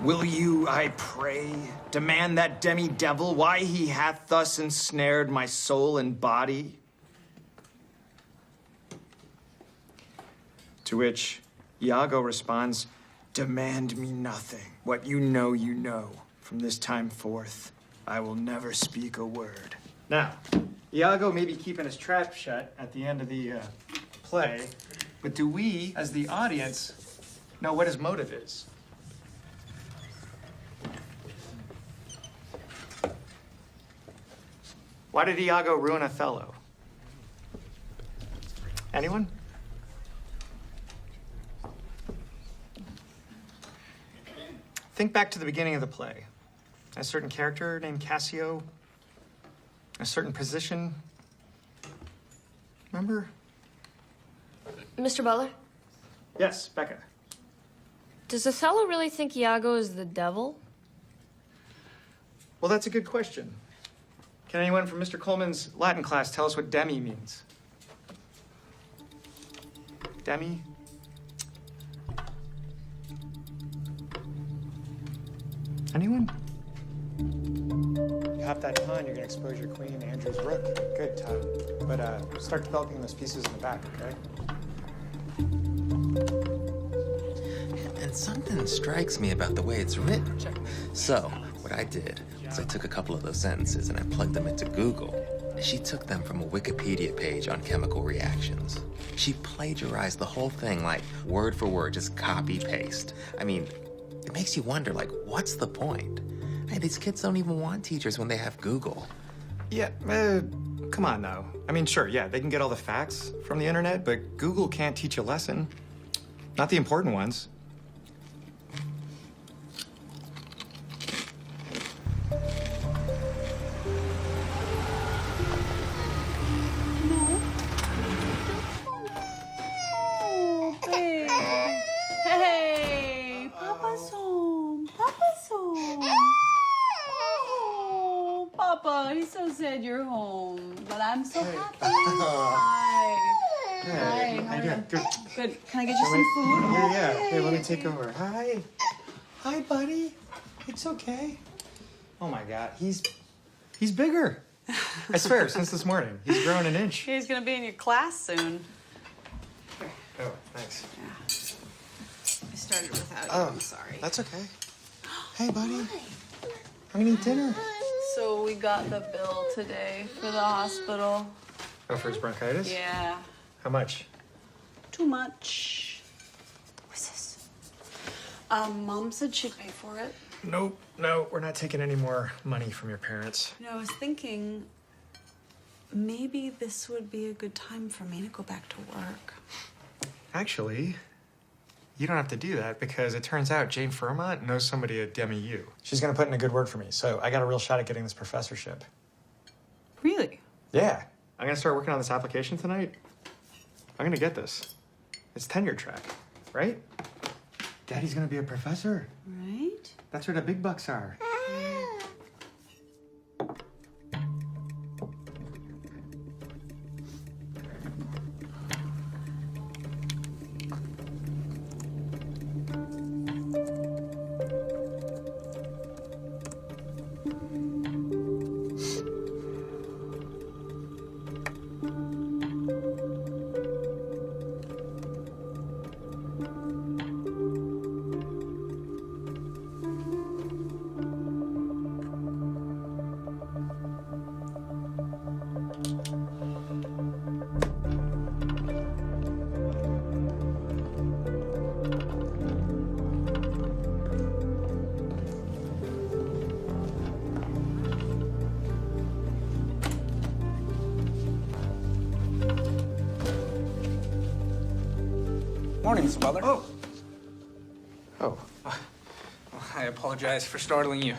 Will you, I pray, demand that demi-devil why he hath thus ensnared my soul and body? To which Iago responds, demand me nothing. What you know, you know. From this time forth, I will never speak a word. Now, Iago may be keeping his trap shut at the end of the play, but do we, as the audience, know what his motive is? Why did Iago ruin Othello? Anyone? Think back to the beginning of the play. A certain character named Cassio, a certain position. Remember? Mr. Butler, Yes, Becca. does Othello really think Iago is the devil? Well, that's a good question. Can anyone from Mr. Coleman's Latin class tell us what demi means? Demi? Anyone? You hop that pawn, you're gonna expose your queen, Andrew's rook. Good, Todd. But start developing those pieces in the back, okay? And something strikes me about the way it's written. So, what I did was I took a couple of those sentences and I plugged them into Google. She took them from a Wikipedia page on chemical reactions. She plagiarized the whole thing, like, word for word, just copy-paste. I mean, it makes you wonder, like, what's the point? Hey, these kids don't even want teachers when they have Google. Yeah, come on now. I mean, sure, yeah, they can get all the facts from the internet, but Google can't teach a lesson. Not the important ones. Hey, Papa's home. Papa's home. Oh, Papa, he's so sad you're home, but I'm so happy. Hi. Hi. How are you? Good. Good. Can I get you some food? Yeah. Here, let me take over. Hi. Hi, buddy. It's okay. Oh my God, he's bigger. I swear, since this morning, he's grown an inch. He's gonna be in your class soon. Oh, thanks. I started without you. I'm sorry. That's okay. Hey, buddy. I'm gonna eat dinner. So we got the bill today for the hospital. Oh, for his bronchitis? Yeah. How much? Too much. What's this? Mom said she'd pay for it. Nope, no, we're not taking any more money from your parents. You know, I was thinking maybe this would be a good time for me to go back to work. Actually, you don't have to do that because it turns out Jane Fairmont knows somebody at Demi U. She's gonna put in a good word for me, so I got a real shot at getting this professorship. Really? Yeah, I'm gonna start working on this application tonight. I'm gonna get this. It's tenure track, right? Daddy's gonna be a professor. Right? That's where the big bucks are. Morning, Mr. Butler. Oh. Oh. I apologize for startling you.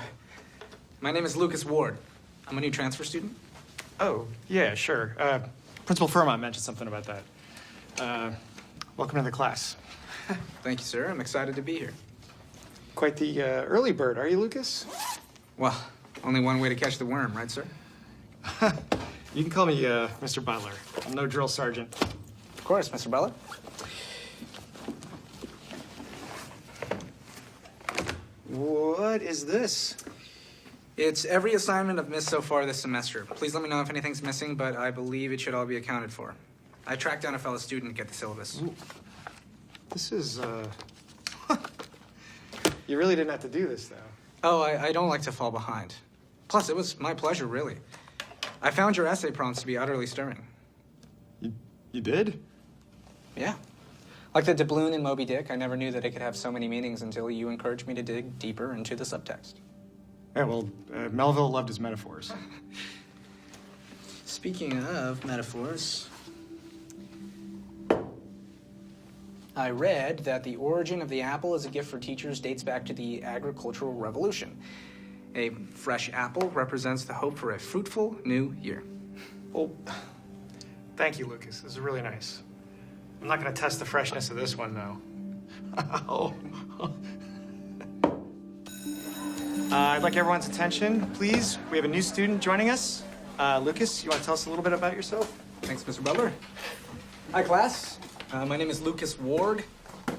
My name is Lucas Ward. I'm a new transfer student. Oh, yeah, sure. Principal Fairmont mentioned something about that. Welcome to the class. Thank you, sir. I'm excited to be here. Quite the early bird, are you, Lucas? Well, only one way to catch the worm, right, sir? You can call me Mr. Butler. I'm no drill sergeant. Of course, Mr. Butler. What is this? It's every assignment I've missed so far this semester. Please let me know if anything's missing, but I believe it should all be accounted for. I tracked down a fellow student to get the syllabus. This is, You really didn't have to do this, though. Oh, I don't like to fall behind. Plus, it was my pleasure, really. I found your essay prompts to be utterly stirring. You did? Yeah. Like the doubloon in Moby Dick, I never knew that it could have so many meanings until you encouraged me to dig deeper into the subtext. Yeah, well, Melville loved his metaphors. Speaking of metaphors, I read that the origin of the apple as a gift for teachers dates back to the agricultural revolution. A fresh apple represents the hope for a fruitful new year. Well, thank you, Lucas. This is really nice. I'm not going to test the freshness of this one, though. Oh. I'd like everyone's attention, please. We have a new student joining us. Lucas, you want to tell us a little bit about yourself? Thanks, Mr. Butler. Hi, class. My name is Lucas Ward,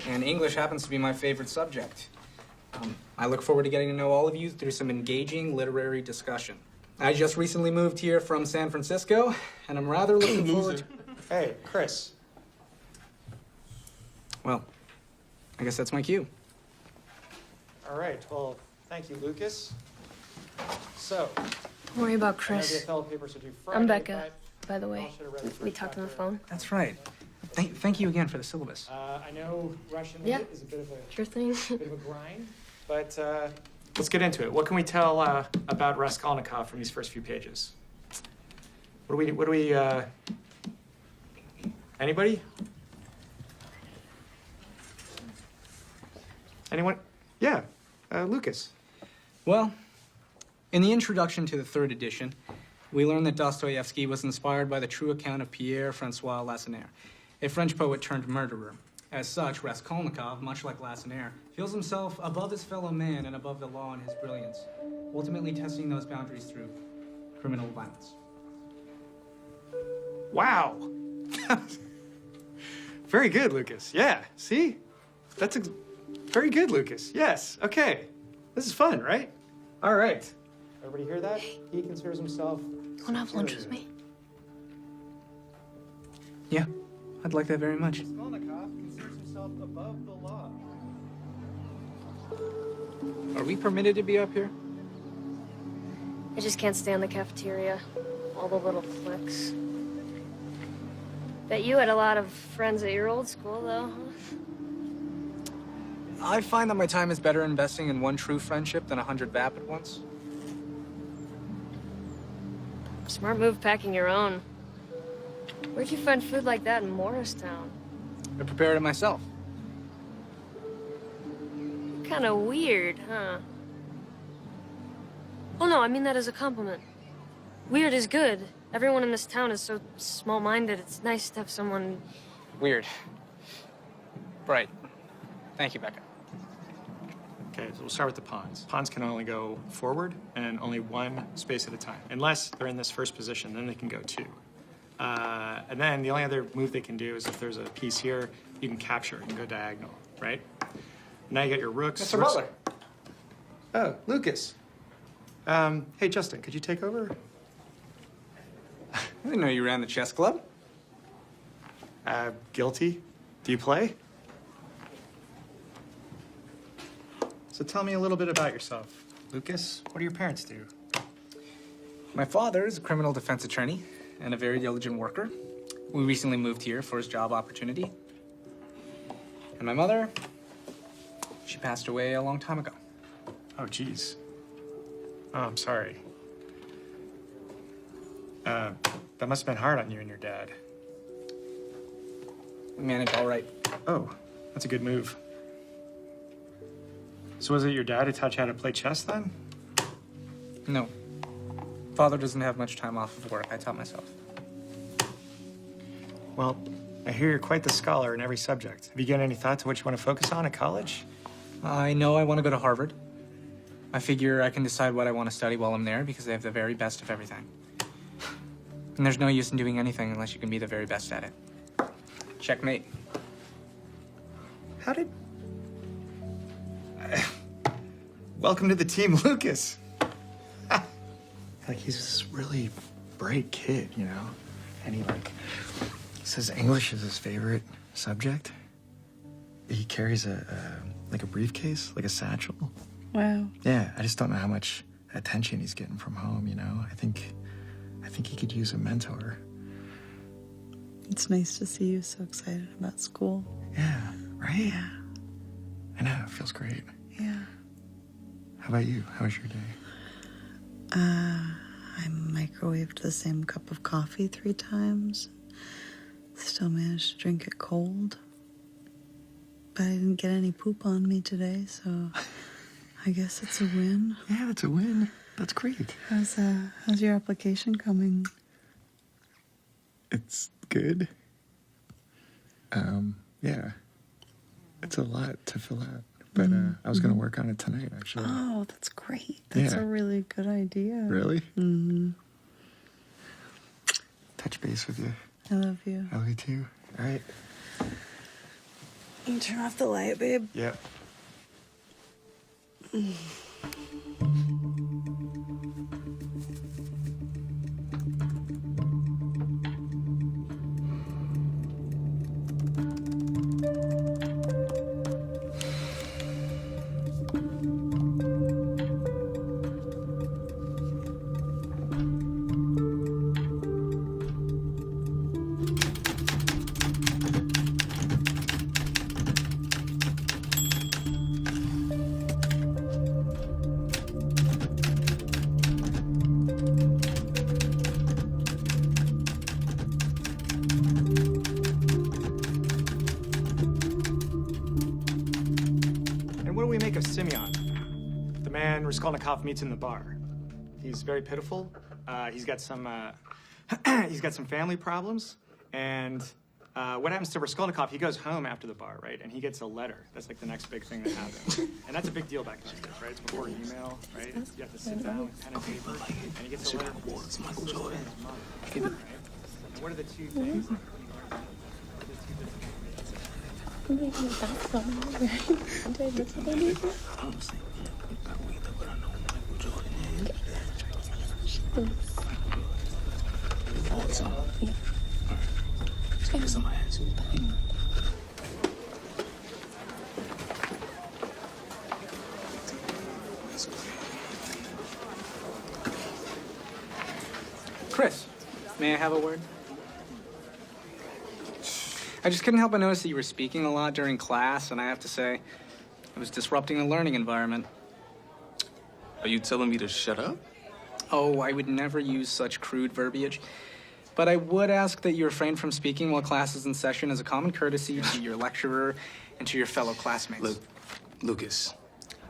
and English happens to be my favorite subject. I look forward to getting to know all of you through some engaging literary discussion. I just recently moved here from San Francisco, and I'm rather looking forward to... Hey, Chris. Well, I guess that's my cue. All right, well, thank you, Lucas. So, Don't worry about I know the Chris. Othello papers are due Friday. I'm Becca, but by the way. all should have read the We first talked on the chapter. phone. That's right. Thank you again for the syllabus. I know Russian Yeah. is a bit of a Sure thing. bit of a grind, but let's get into it. What can we tell about Raskolnikov from these first few pages? What do we anybody? Anyone? Yeah, Lucas. Well, in the introduction to the third edition, we learn that Dostoevsky was inspired by the true account of Pierre-François Lacenaire, a French poet turned murderer. As such, Raskolnikov, much like Lacenaire, feels himself above his fellow man and above the law in his brilliance, ultimately testing those boundaries through criminal violence. Wow. Very good, Lucas. Yeah, see? That's very good, Lucas. Yes, okay. This is fun, right? All right. Everybody hear that? He considers himself... You wanna have lunch with me? Yeah, I'd like that very much. Raskolnikov considers himself above the law. Are we permitted to be up here? I just can't stand the cafeteria. All the little cliques. Bet you had a lot of friends at your old school, though, huh? I find that my time is better investing in one true friendship than 100 vapid ones. Smart move packing your own. Where'd you find food like that in Morristown? I prepared it myself. Kinda weird, huh? Oh no, I mean that as a compliment. Weird is good. Everyone in this town is so small-minded. It's nice to have someone... Weird. Right. Thank you, Becca. Okay, so we'll start with the pawns. Pawns can only go forward and only one space at a time. Unless they're in this first position, then they can go two. And then the only other move they can do is if there's a piece here, you can capture it and go diagonal, right? Now you got your rooks. Mr. Butler. Oh, Lucas. Hey, Justin, could you take over? I didn't know you ran the chess club. Guilty. Do you play? So tell me a little bit about yourself. Lucas, what do your parents do? My father is a criminal defense attorney and a very diligent worker. We recently moved here for his job opportunity. And my mother, she passed away a long time ago. Oh, geez. Oh, I'm sorry. That must have been hard on you and your dad. We managed all right. Oh, that's a good move. So was it your dad who taught you how to play chess then? No. Father doesn't have much time off of work. I taught myself. Well, I hear you're quite the scholar in every subject. Have you given any thought to what you want to focus on at college? I know I want to go to Harvard. I figure I can decide what I want to study while I'm there because they have the very best of everything. And there's no use in doing anything unless you can be the very best at it. Checkmate. How did... Welcome to the team, Lucas. Like, he's this really bright kid, you know? And he says English is his favorite subject. He carries a briefcase, like a satchel. Wow. Yeah, I just don't know how much attention he's getting from home, you know? I think he could use a mentor. It's nice to see you so excited about school. Yeah, right? Yeah. I know, it feels great. Yeah. How about you? How was your day? I microwaved the same cup of coffee 3 times. Still managed to drink it cold. But I didn't get any poop on me today, so I guess it's a win. Yeah, it's a win. That's great. How's your application coming? It's good. Yeah. It's a lot to fill out. But I was going to work on it tonight, actually. Oh, that's great. That's Yeah. a really good idea. Really? Mm-hmm. Touch base with you. I love you. I love you too. All right. You turn off the light, babe. Yep. And what do we make of Simeon? The man Raskolnikov meets in the bar. He's very pitiful. He's got some family problems. And what happens to Raskolnikov? He goes home after the bar, right? And he gets a letter. That's like the next big thing that happens. And that's a big deal back in those days, right? It's before email, right? You have to sit down with pen and paper. And he gets a letter from his Michael Jordan. Right? And what are the two things? Chris, may I have a word? I just couldn't help but notice that you were speaking a lot during class, and I have to say, it was disrupting the learning environment. Are you telling me to shut up? Oh, I would never use such crude verbiage. But I would ask that you refrain from speaking while class is in session as a common courtesy to your lecturer and to your fellow classmates. Look, Lucas,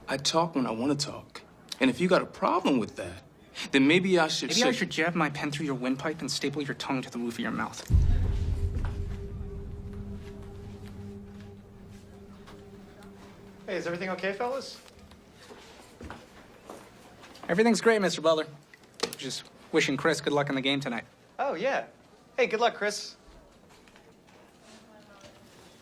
I talk when I want to talk. And if you got a problem with that, then maybe I should... Maybe I should jab my pen through your windpipe and staple your tongue to the roof of your mouth. Hey, is everything okay, fellas? Everything's great, Mr. Butler. Just wishing Chris good luck in the game tonight. Oh, yeah. Hey, good luck, Chris.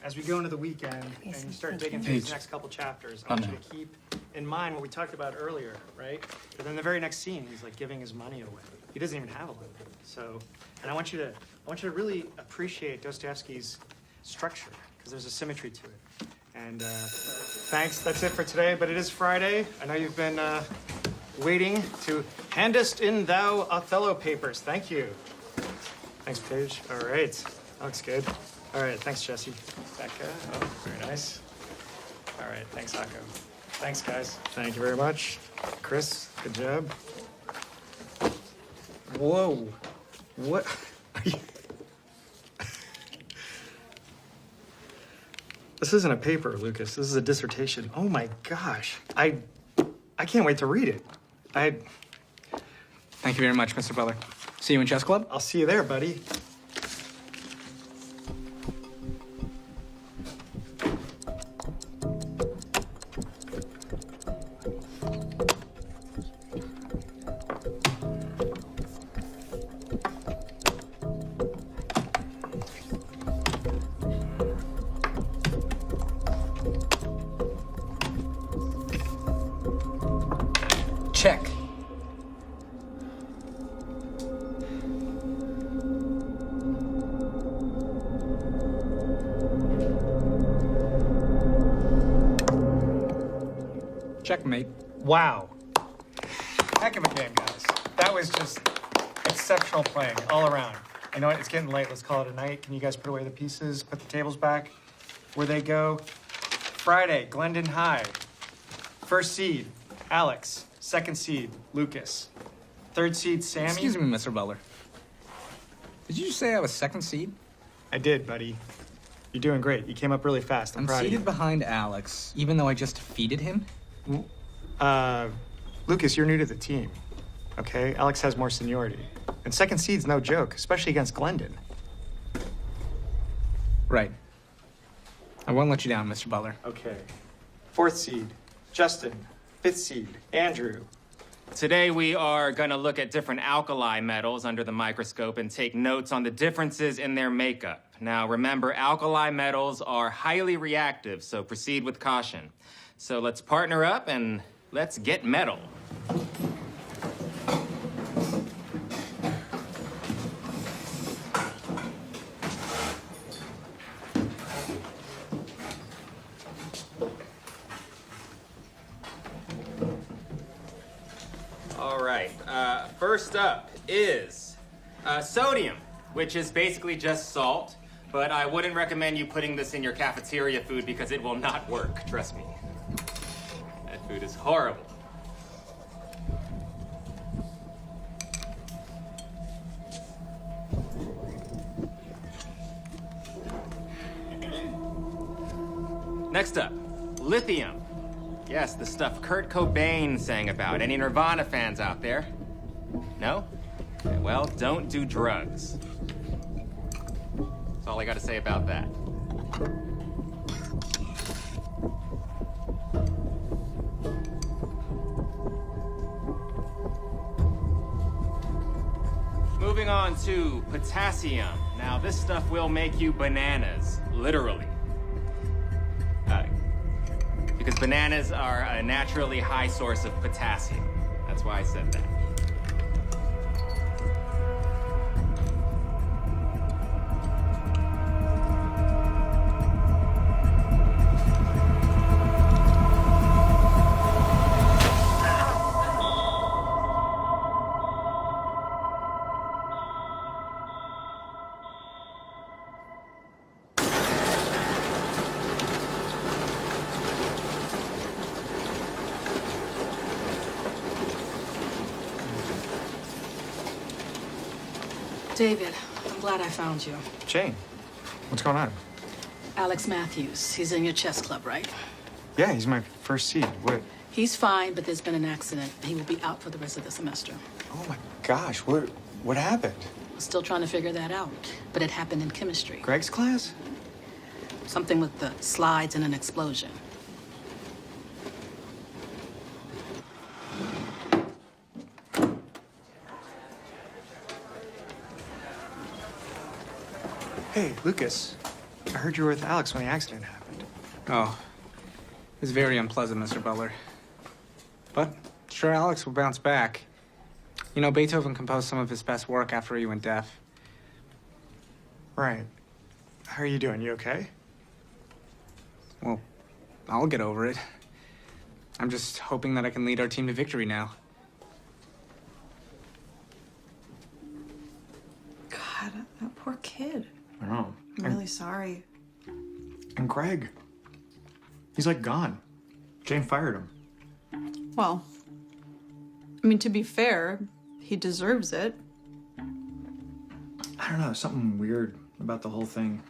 As we go into the weekend and you start digging through these next couple chapters, I want you to keep in mind what we talked about earlier, right? But then the very next scene, he's like giving his money away. He doesn't even have a living. So, and I want you to really appreciate Dostoevsky's structure because there's a symmetry to it. And thanks. That's it for today. But it is Friday. I know you've been waiting to handest in thou Othello papers. Thank you. Thanks, Paige. All right. That looks good. All right. Thanks, Jesse. Becca. Oh, very nice. All right. Thanks, Akko. Thanks, guys. Thank you very much. Chris, good job. Whoa. What? Are you... This isn't a paper, Lucas. This is a dissertation. Oh my gosh. I can't wait to read it. Thank you very much, Mr. Butler. See you in chess club? I'll see you there, buddy. Checkmate. Wow. Heck of a game, guys. That was just exceptional playing all around. You know what? It's getting late. Let's call it a night. Can you guys put away the pieces, put the tables back where they go? Friday, Glendon High. First seed, Alex. Second seed, Lucas. Third seed, Sammy. Excuse me, Mr. Butler. Did you just say I was second seed? I did, buddy. You're doing great. You came up really fast. I'm I'm proud of seated you. behind Alex, even though I just defeated him? Lucas, you're new to the team, okay? Alex has more seniority. And second seed's no joke, especially against Glendon. Right. I won't let you down, Mr. Butler. Okay. Fourth seed, Justin. Fifth seed, Andrew. Today we are going to look at different alkali metals under the microscope and take notes on the differences in their makeup. Now remember, alkali metals are highly reactive, so proceed with caution. So let's partner up and let's get metal. All right, first up is sodium, which is basically just salt, but I wouldn't recommend you putting this in your cafeteria food because it will not work, trust me. That food is horrible. Next up, lithium. Yes, the stuff Kurt Cobain sang about. Any Nirvana fans out there? No? Okay, well, don't do drugs. That's all I gotta say about that. Moving on to potassium. Now, this stuff will make you bananas, literally. Because bananas are a naturally high source of potassium. That's why I said that. David, I'm glad I found you. Jane, what's going on? Alex Matthews, he's in your chess club, right? Yeah, he's my first seed. What? He's fine, but there's been an accident. He will be out for the rest of the semester. Oh my gosh, what happened? Still trying to figure that out, but it happened in chemistry. Greg's class? Something with the slides and an explosion. Hey, Lucas. I heard you were with Alex when the accident happened. Oh, it was very unpleasant, Mr. Butler. But sure, Alex will bounce back. You know, Beethoven composed some of his best work after he went deaf. Right. How are you doing? You okay? Well, I'll get over it. I'm just hoping that I can lead our team to victory now. God, that poor kid. I know. I'm really sorry. And Greg. He's like gone. Jane fired him. Well, I mean, to be fair, he deserves it. I don't know, something weird about the whole thing.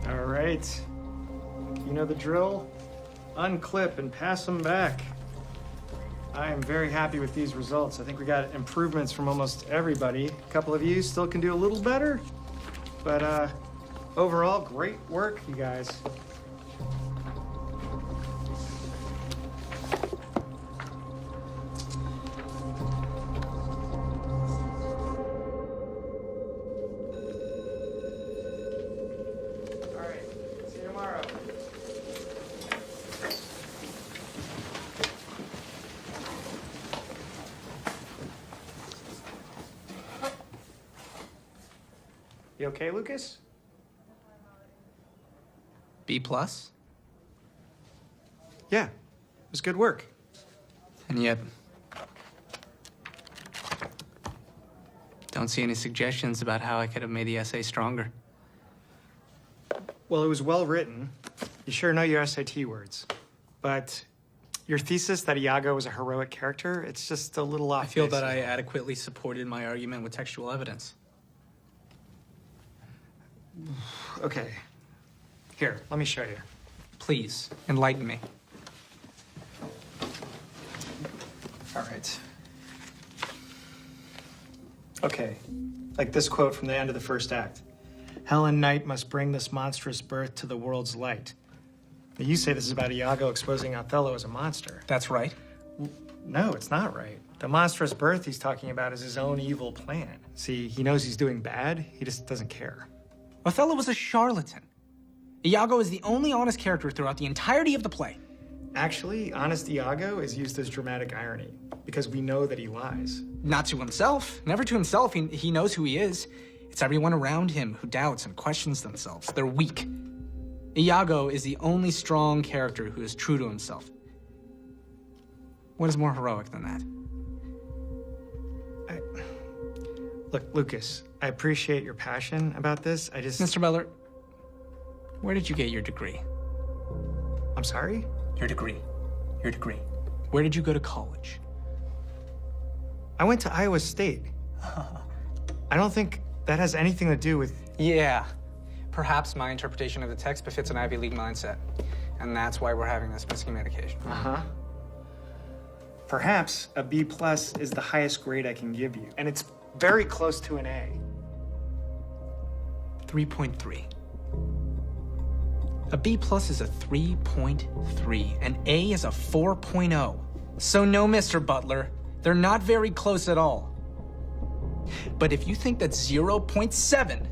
All right. You know the drill? Unclip and pass them back. I am very happy with these results. I think we got improvements from almost everybody. A couple of you still can do a little better, but overall, great work, you guys. All right, see you tomorrow. You okay, Lucas? B plus? Yeah, it was good work. And yet, don't see any suggestions about how I could have made the essay stronger. Well, it was well written. You sure know your SAT words. But your thesis that Iago was a heroic character, it's just a little off. I feel base. that I adequately supported my argument with textual evidence. Okay. Here, let me show you. Please, enlighten me. All right. Okay. Like this quote from the end of the first act. Helen Knight must bring this monstrous birth to the world's light. Now, you say this is about Iago exposing Othello as a monster. That's right. No, it's not right. The monstrous birth he's talking about is his own evil plan. See, he knows he's doing bad, he just doesn't care. Othello was a charlatan. Iago is the only honest character throughout the entirety of the play. Actually, honest Iago is used as dramatic irony, because we know that he lies. Not to himself. Never to himself. He knows who he is. It's everyone around him who doubts and questions themselves. They're weak. Iago is the only strong character who is true to himself. What is more heroic than that? Look, Lucas, I appreciate your passion about this. I just... Mr. Butler, where did you get your degree? I'm sorry? Your degree. Your degree. Where did you go to college? I went to Iowa State. I don't think that has anything to do with... Yeah. Perhaps my interpretation of the text befits an Ivy League mindset. And that's why we're having this miscommunication. Uh-huh. Perhaps a B+ is the highest grade I can give you. And it's very close to an A. 3.3. A B+ is a 3.3. An A is a 4.0. So no, Mr. Butler, they're not very close at all. But if you think that 0.7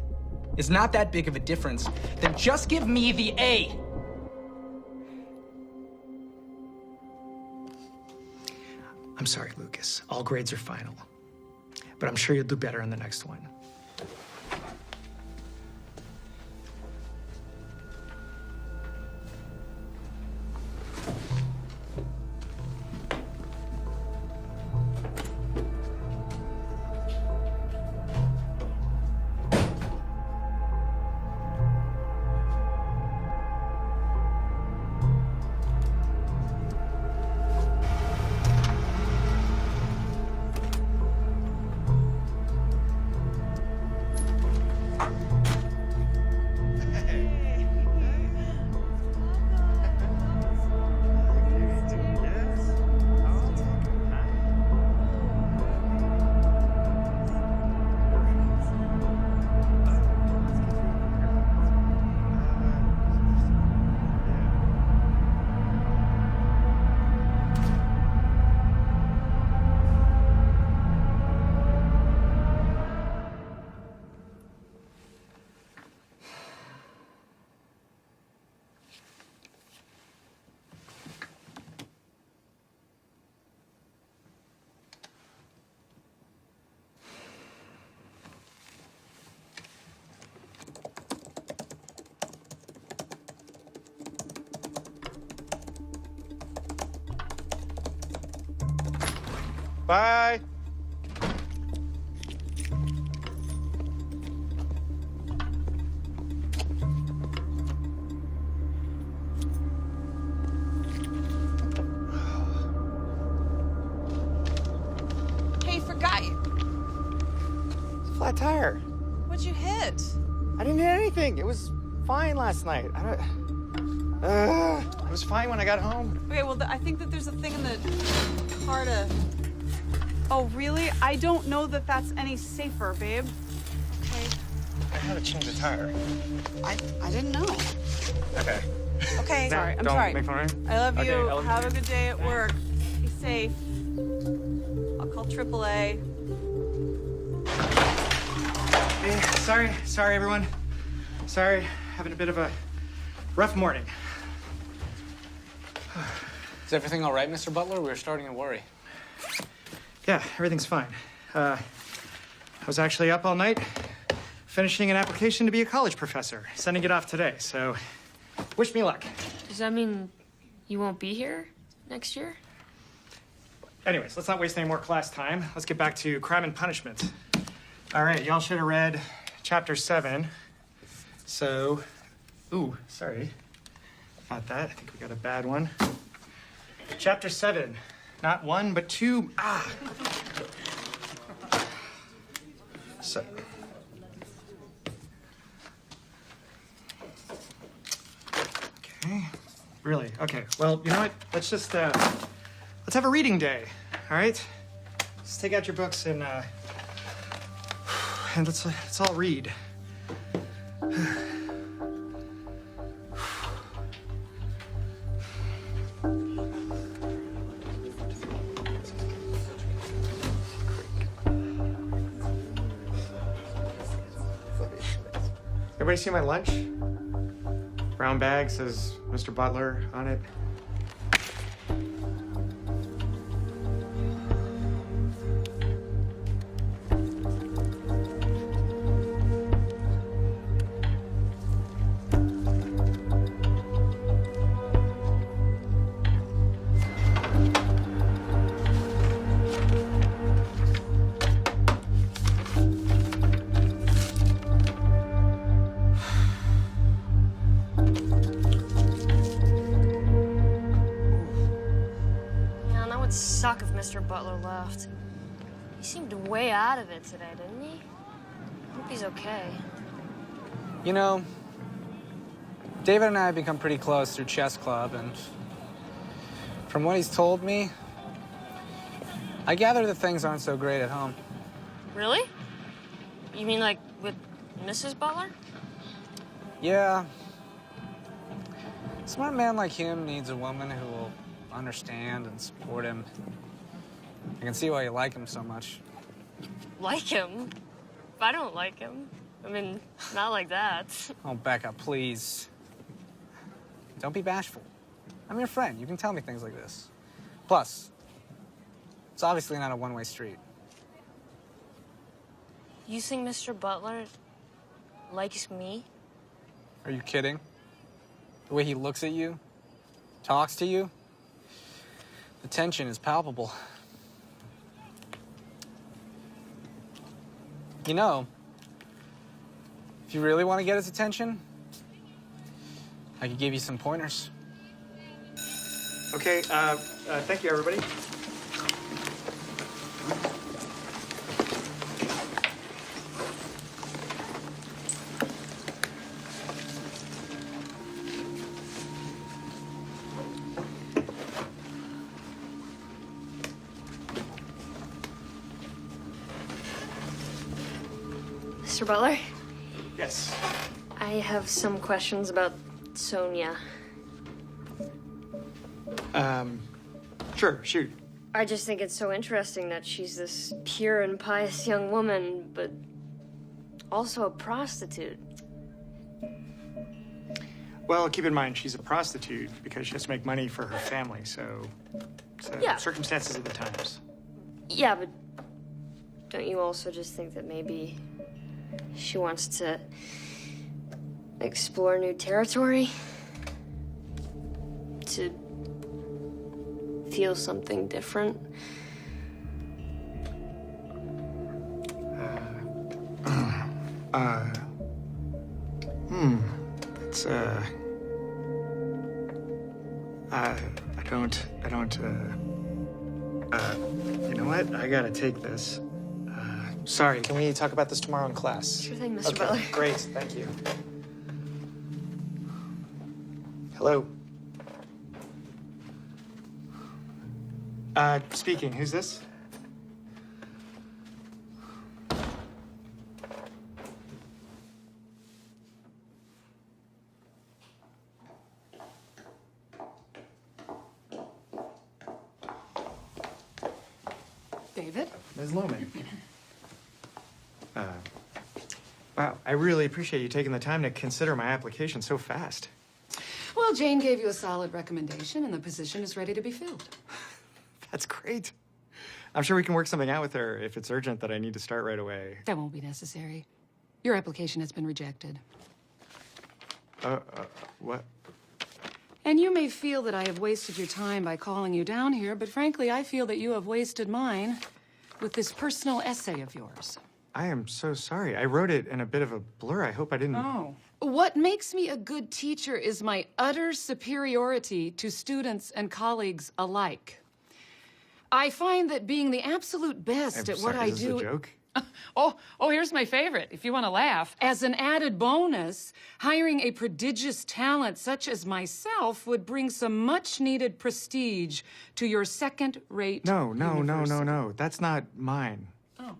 is not that big of a difference, then just give me the A. I'm sorry, Lucas. All grades are final. But I'm sure you'll do better in the next one. Bye. Hey, forgot you. Flat tire. What'd you hit? I didn't hit anything. It was fine last night. It was fine when I got home. Okay, well, I think that there's a thing in the car to... Oh, really? I don't know that that's any safer, babe. Okay. how to change a tire. I didn't know. Okay. Okay, sorry. I'm Don't sorry. make fun of me. I love Okay, you. I love Have you. a good day at work. Be safe. I'll call AAA. Hey, sorry, everyone. Sorry, having a bit of a rough morning. Is everything all right, Mr. Butler? We were starting to worry. Yeah, everything's fine. I was actually up all night finishing an application to be a college professor, sending it off today, so wish me luck. Does that mean you won't be here next year? Anyways, let's not waste any more class time. Let's get back to Crime and Punishment. All right, y'all should have read chapter 7. So, ooh, sorry about that. I think we got a bad one. Chapter 7. Not 1, but 2. So. Okay. Really? Okay. Well, you know what? Let's just, let's have a reading day. All right? Let's take out your books and let's all read. Everybody see my lunch? Brown bag says Mr. Butler on it. Man, that would suck if Mr. Butler left. He seemed way out of it today, didn't he? I hope he's okay. You know, David and I have become pretty close through chess club, and from what he's told me, I gather that things aren't so great at home. Really? You mean like with Mrs. Butler? Yeah. A smart man like him needs a woman who will understand and support him. I can see why you like him so much. Like him? If I don't like him. I mean, not like that. Oh, Becca, please. Don't be bashful. I'm your friend. You can tell me things like this. Plus, it's obviously not a one-way street. You think Mr. Butler likes me? Are you kidding? The way he looks at you, talks to you, the tension is palpable. You know, if you really want to get his attention, I could give you some pointers. Okay, thank you, everybody. Mr. Butler, Yes. I have some questions about Sonia. Sure, shoot. I just think it's so interesting that she's this pure and pious young woman, but also a prostitute. Well, keep in mind, she's a prostitute because she has to make money for her family, so Yeah. circumstances of the times. Yeah, but don't you also just think that maybe she wants to explore new territory? To feel something different? It's, I don't, you know what? I gotta take this. Sorry, can we talk about this tomorrow in class? Sure thing, Mr. Okay, Butler. great, thank you. Hello? Speaking, who's this? David? Ms. Lohman. Wow, I really appreciate you taking the time to consider my application so fast. Well, Jane gave you a solid recommendation, and the position is ready to be filled. That's great. I'm sure we can work something out with her if it's urgent that I need to start right away. That won't be necessary. Your application has been rejected. What? And you may feel that I have wasted your time by calling you down here, but frankly, I feel that you have wasted mine with this personal essay of yours. I am so sorry. I wrote it in a bit of a blur. I hope I didn't... Oh. What makes me a good teacher is my utter superiority to students and colleagues alike. I find that being the absolute best I'm at what sorry, I is this do... a joke? Oh, here's my favorite, if you want to laugh. As an added bonus, hiring a prodigious talent such as myself would bring some much-needed prestige to your second-rate No. university. That's not mine. Oh.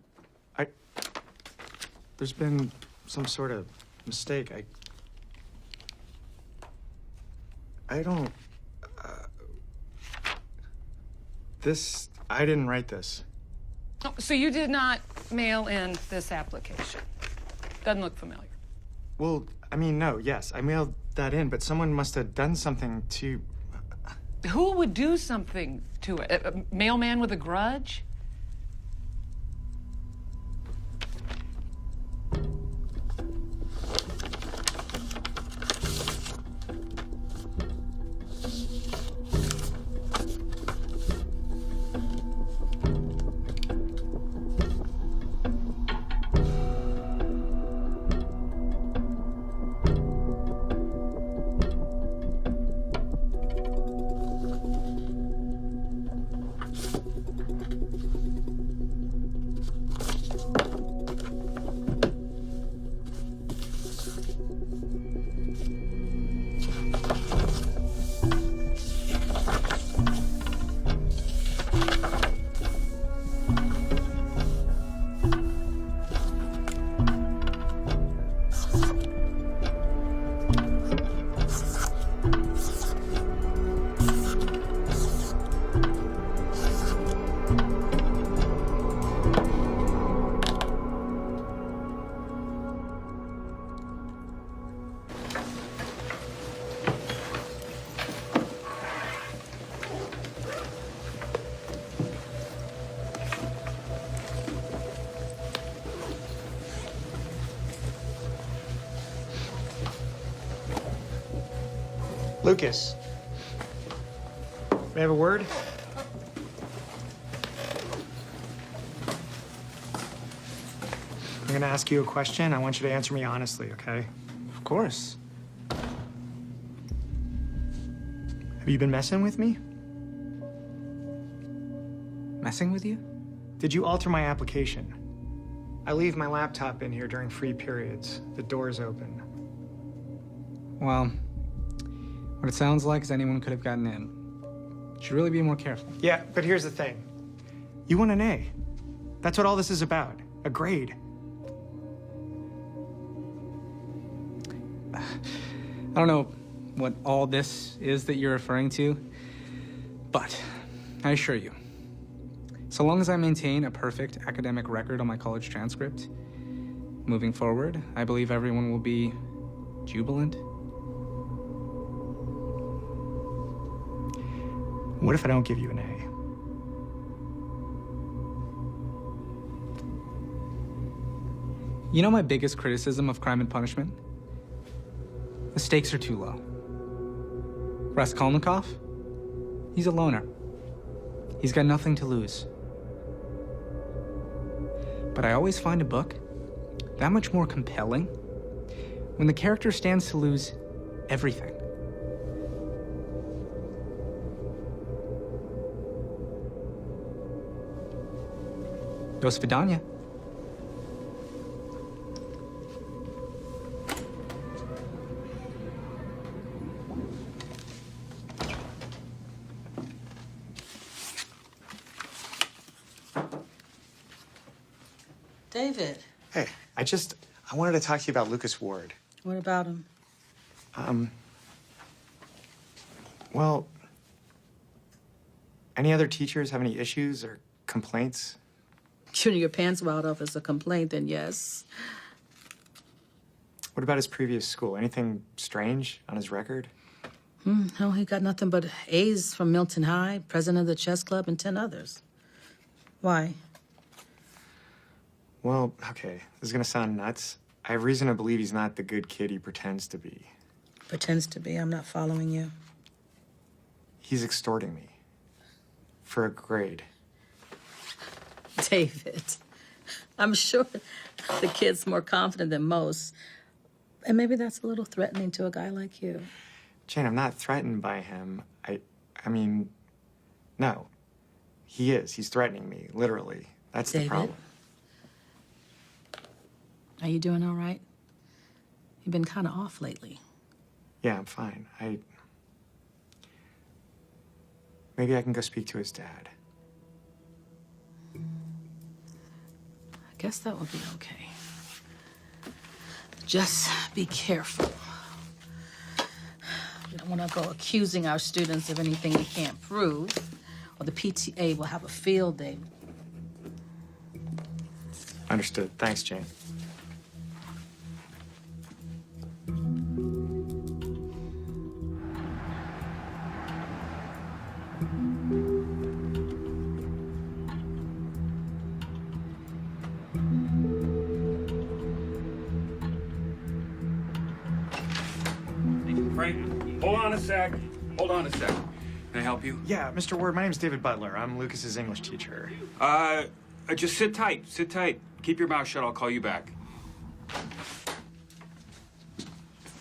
There's been some sort of mistake. I don't... I didn't write this. Oh, so you did not mail in this application? Doesn't look familiar. Well, I mean, no, yes, I mailed that in, but someone must have done something to... Who would do something to it? A mailman with a grudge? Lucas. May I have a word? I'm gonna ask you a question. I want you to answer me honestly, okay? Of course. Have you been messing with me? Messing with you? Did you alter my application? I leave my laptop in here during free periods. The door's open. Well, what it sounds like is anyone could have gotten in. Should really be more careful. Yeah, but here's the thing. You want an A. That's what all this is about. A grade. I don't know what all this is that you're referring to, but I assure you, so long as I maintain a perfect academic record on my college transcript, moving forward, I believe everyone will be jubilant. What if I don't give you an A? You know my biggest criticism of Crime and Punishment? The stakes are too low. Raskolnikov? He's a loner. He's got nothing to lose. But I always find a book that much more compelling when the character stands to lose everything. Do svidaniya. David, Hey, I wanted to talk to you about Lucas Ward. what about him? Well, any other teachers have any issues or complaints? Shooting your pants out of is a complaint, then yes. What about his previous school? Anything strange on his record? No, he got nothing but A's from Milton High, president of the chess club, and 10 others. Why? Well, okay, this is gonna sound nuts. I have reason to believe he's not the good kid he pretends to be. Pretends to be. I'm not following you. He's extorting me. For a grade. David, I'm sure the kid's more confident than most. And maybe that's a little threatening to a guy like you. Jane, I'm not threatened by him. I mean, no. He is. He's threatening me, literally. That's David? the problem. Are you doing all right? You've been kind of off lately. Yeah, I'm fine. Maybe I can go speak to his dad. I guess that would be okay. Just be careful. We don't want to go accusing our students of anything we can't prove, or the PTA will have a field day. Understood. Thanks, Jane. Frank, hold on a sec. Hold on a sec. Can I help you? Yeah, Mr. Ward, my name's David Butler. I'm Lucas's English teacher. Just sit tight. Sit tight. Keep your mouth shut. I'll call you back.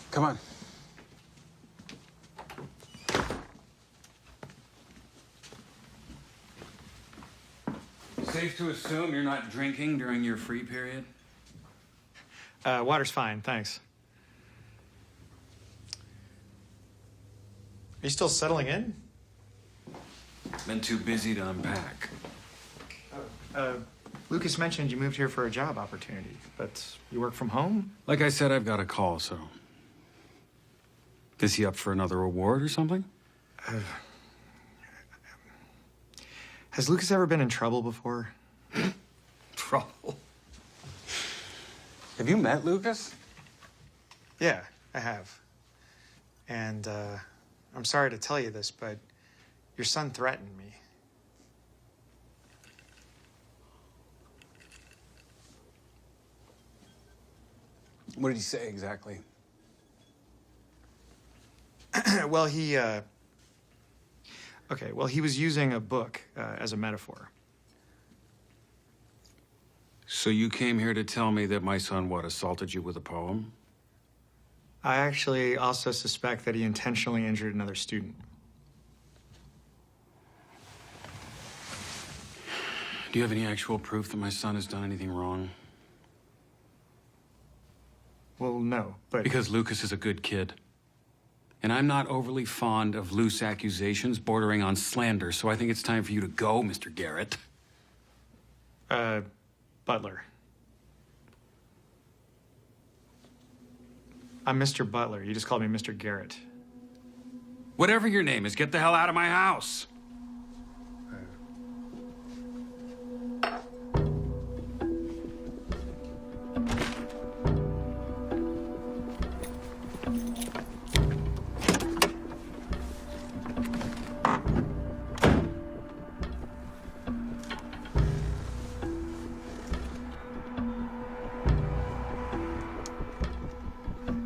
Come on. Safe to assume you're not drinking during your free period? Water's fine, thanks. Are you still settling in? Been too busy to unpack. Lucas mentioned you moved here for a job opportunity, but you work from home? Like I said, I've got a call, so... Is he up for another award or something? Has Lucas ever been in trouble before? Trouble? Have you met Lucas? Yeah, I have. And, I'm sorry to tell you this, but your son threatened me. What did he say exactly? Well, he was using a book as a metaphor. So you came here to tell me that my son, what, assaulted you with a poem? I actually also suspect that he intentionally injured another student. Do you have any actual proof that my son has done anything wrong? Well, no, but... Because Lucas is a good kid. And I'm not overly fond of loose accusations bordering on slander, so I think it's time for you to go, Mr. Garrett. Butler. I'm Mr. Butler. You just called me Mr. Garrett. Whatever your name is, get the hell out of my house.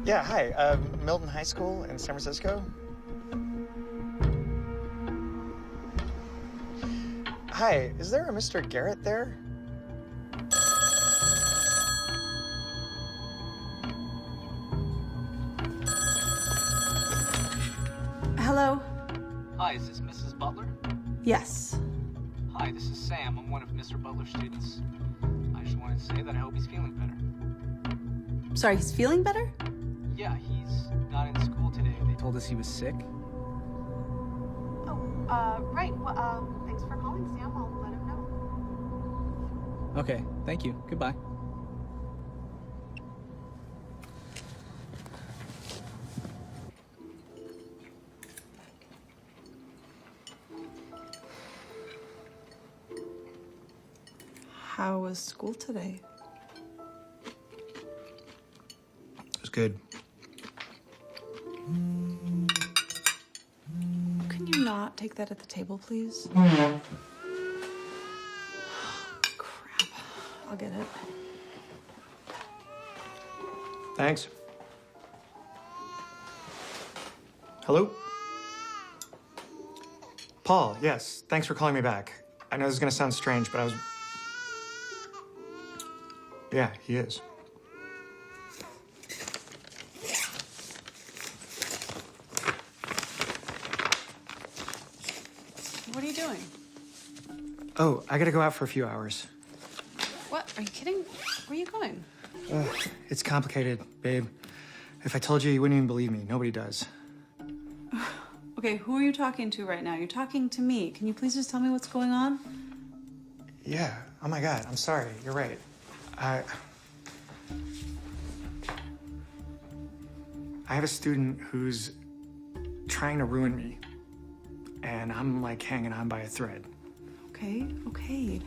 Yeah, hi. Milton High School in San Francisco? Hi, is there a Mr. Garrett there? Hello? Hi, is this Mrs. Butler? Yes. Hi, this is Sam. I'm one of Mr. Butler's students. I just wanted to say that I hope he's feeling better. Sorry, he's feeling better? Yeah, he's not in school today. They told us he was sick. Right. Well, thanks for calling, Sam. I'll let him know. Okay, thank you. Goodbye. How was school today? It was good. Can you not take that at the table, please? Crap. I'll get it. Thanks. Hello? Paul, yes. Thanks for calling me back. I know this is gonna sound strange, but I was... Yeah, he is. What are you doing? Oh, I gotta go out for a few hours. What? Are you kidding? Where are you going? It's complicated, babe. If I told you, you wouldn't even believe me. Nobody does. Okay, who are you talking to right now? You're talking to me. Can you please just tell me what's going on? Yeah. Oh my God. I'm sorry. You're right. I have a student who's trying to ruin me, and I'm like hanging on by a thread. Okay, okay.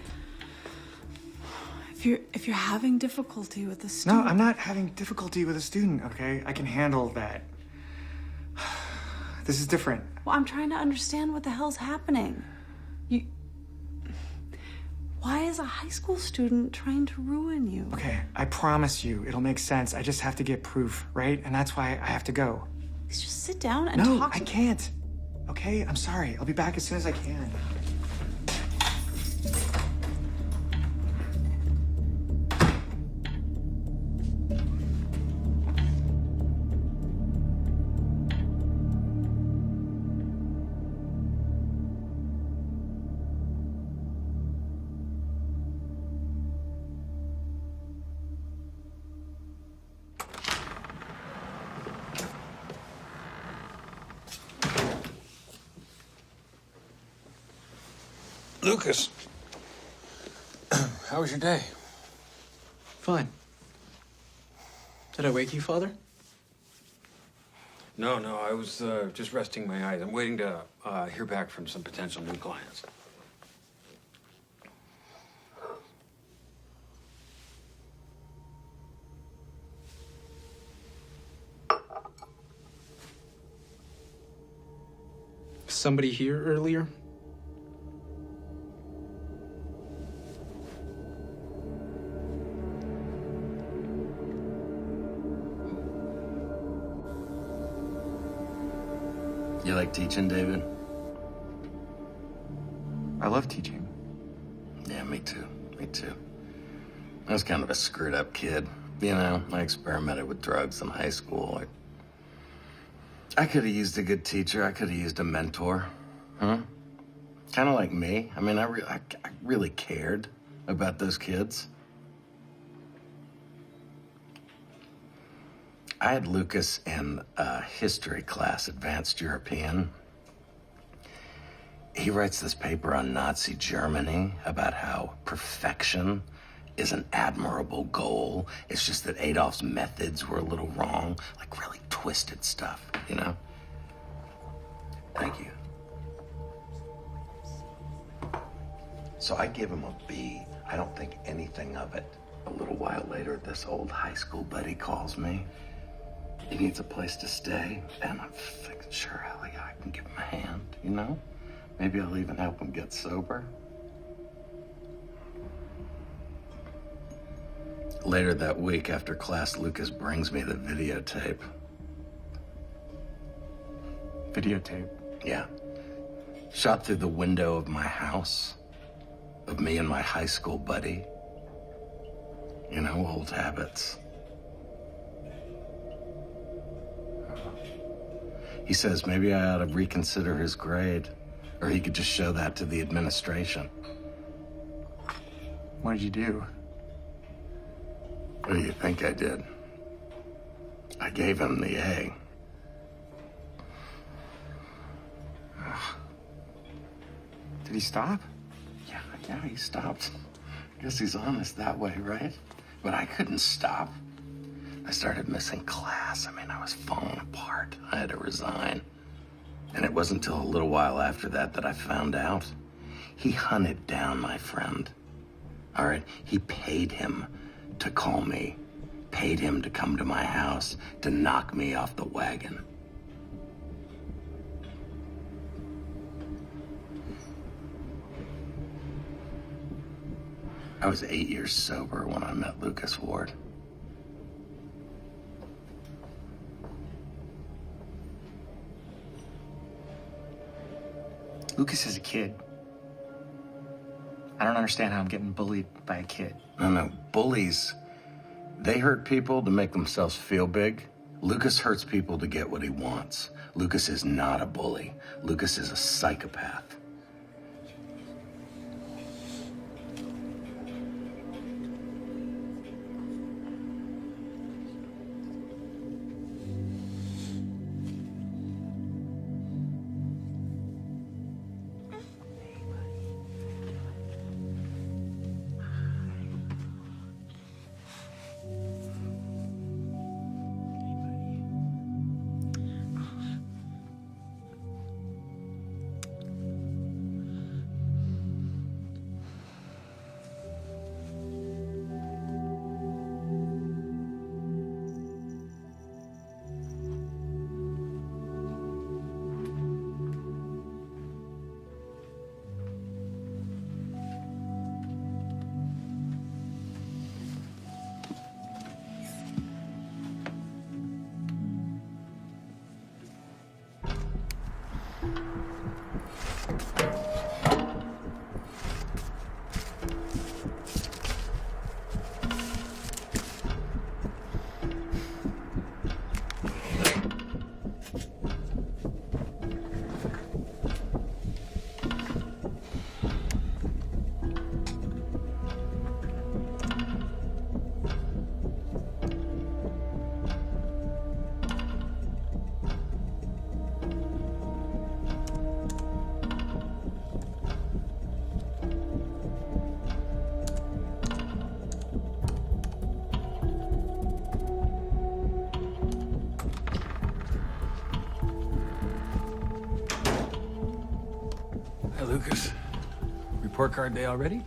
If you're having difficulty with the No, student... I'm not having difficulty with a student, okay? I can handle that. This is different. Well, I'm trying to understand what the hell's happening. Why is a high school student trying to ruin you? Okay, I promise you, it'll make sense. I just have to get proof, right? And that's why I have to go. Just sit down and No, talk I can't. Okay, I'm sorry. I'll be back as soon as I can. Lucas, how was your day? Fine. Did I wake you, Father? No, I was just resting my eyes. I'm waiting to hear back from some potential new clients. Somebody here earlier? You like teaching, David? I love teaching. Yeah, me too. Me too. I was kind of a screwed up kid. You know, I experimented with drugs in high school. I could have used a good teacher. I could have used a mentor. Huh? Kind of like me. I mean, I really cared about those kids. I had Lucas in a history class, Advanced European. He writes this paper on Nazi Germany about how perfection is an admirable goal. It's just that Adolf's methods were a little wrong, like really twisted stuff, you know? Thank you. So I give him a B. I don't think anything of it. A little while later, this old high school buddy calls me. He needs a place to stay, and I'm thinking, sure, hell yeah, I can give him a hand, you know? Maybe I'll even help him get sober. Later that week, after class, Lucas brings me the videotape. Videotape? Yeah. Shot through the window of my house, of me and my high school buddy. You know, old habits. He says maybe I ought to reconsider his grade, or he could just show that to the administration. What did you do? What do you think I did? I gave him the A. Did he stop? Yeah, he stopped. Guess he's honest that way, right? But I couldn't stop. I started missing class. I mean, I was falling apart. I had to resign. And it wasn't until a little while after that that I found out. He hunted down my friend. all right? He paid him to call me, paid him to come to my house, to knock me off the wagon. I was 8 years sober when I met Lucas Ward. Lucas is a kid. I don't understand how I'm getting bullied by a kid. No, bullies, they hurt people to make themselves feel big. Lucas hurts people to get what he wants. Lucas is not a bully. Lucas is a psychopath. Hi, Lucas. Report card day already?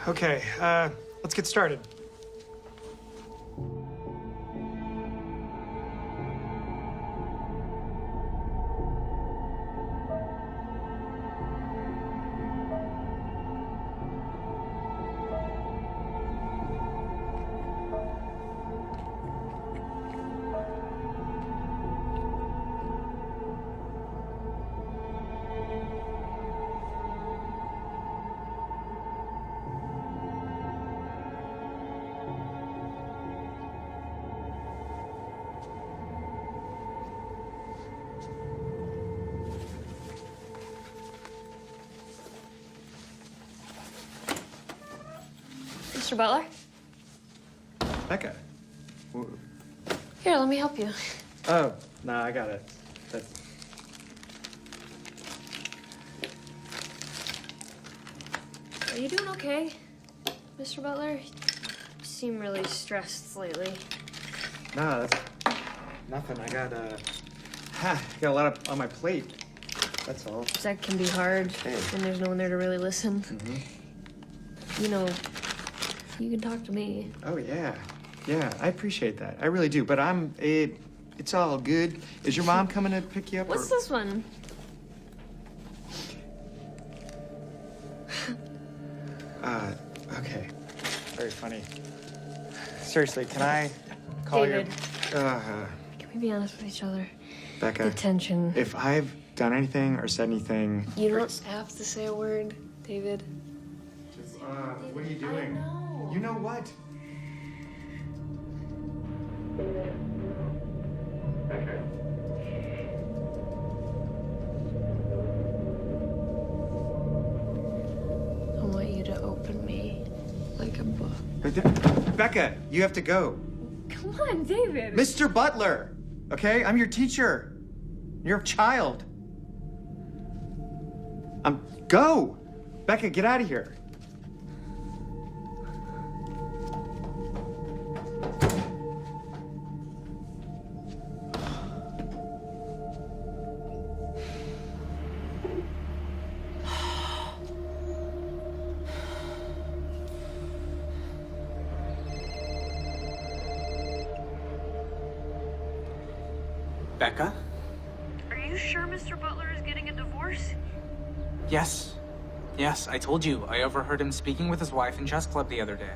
Okay, let's get started. Mr. Butler? Becca. Here, let me help you. Oh, no, I got it. That's... Are you doing okay, Mr. Butler? You seem really stressed lately. No, that's nothing. I got a lot on my plate. That's all. That can be hard Hey. when there's no one there to really listen. Mm-hmm. You know, you can talk to me. Oh, yeah. Yeah, I appreciate that. I really do. But it's all good. Is your mom coming to pick you up? What's this one? Okay. Very funny. Seriously, can I call David. your... Can we be honest with each other? Becca. The tension. If I've done anything or said anything... You don't have to say a word, David. What are you doing? You know what? Okay. I want you to open me like a book. Becca, you have to go. Come on, David. Mr. Butler, okay? I'm your teacher. You're a child. Go! Becca, get out of here. Becca? Are you sure Mr. Butler is getting a divorce? Yes. Yes, I told you. I overheard him speaking with his wife in chess club the other day.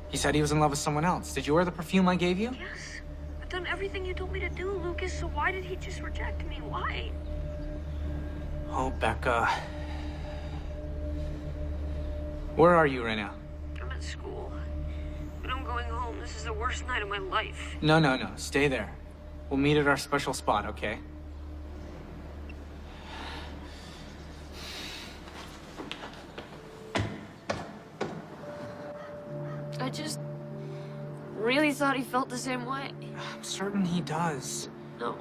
He said he was in love with someone else. Did you wear the perfume I gave you? Yes. I've done everything you told me to do, Lucas, so why did he just reject me? Why? Oh, Becca. Where are you right now? I'm at school. But I'm going home. This is the worst night of my life. No. Stay there. We'll meet at our special spot, okay? I just really thought he felt the same way. I'm certain he does. No.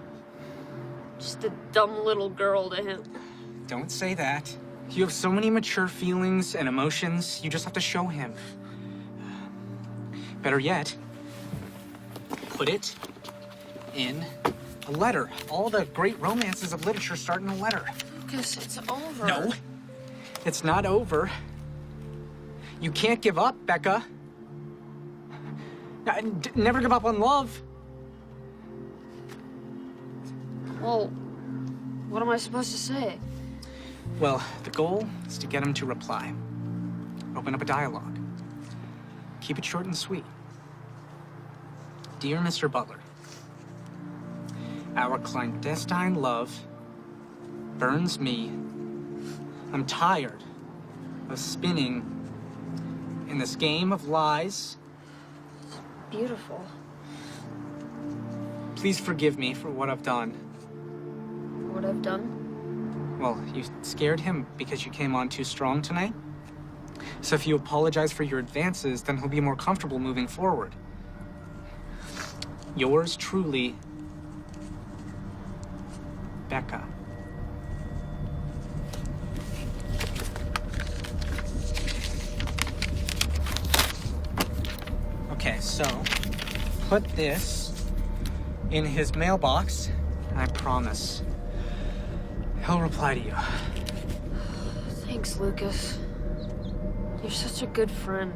Just a dumb little girl to him. Don't say that. You have so many mature feelings and emotions. You just have to show him. Better yet, put it in a letter. All the great romances of literature start in a letter. Lucas, it's over. No, it's not over. You can't give up, Becca. Never give up on love. Well, what am I supposed to say? Well, the goal is to get him to reply. Open up a dialogue. Keep it short and sweet. Dear Mr. Butler, our clandestine love burns me. I'm tired of spinning in this game of lies. Beautiful. Please forgive me for what I've done. What I've done? Well, you scared him because you came on too strong tonight. So if you apologize for your advances, then he'll be more comfortable moving forward. Yours truly, Becca. Okay, so put this in his mailbox, and I promise he'll reply to you. Thanks, Lucas. You're such a good friend.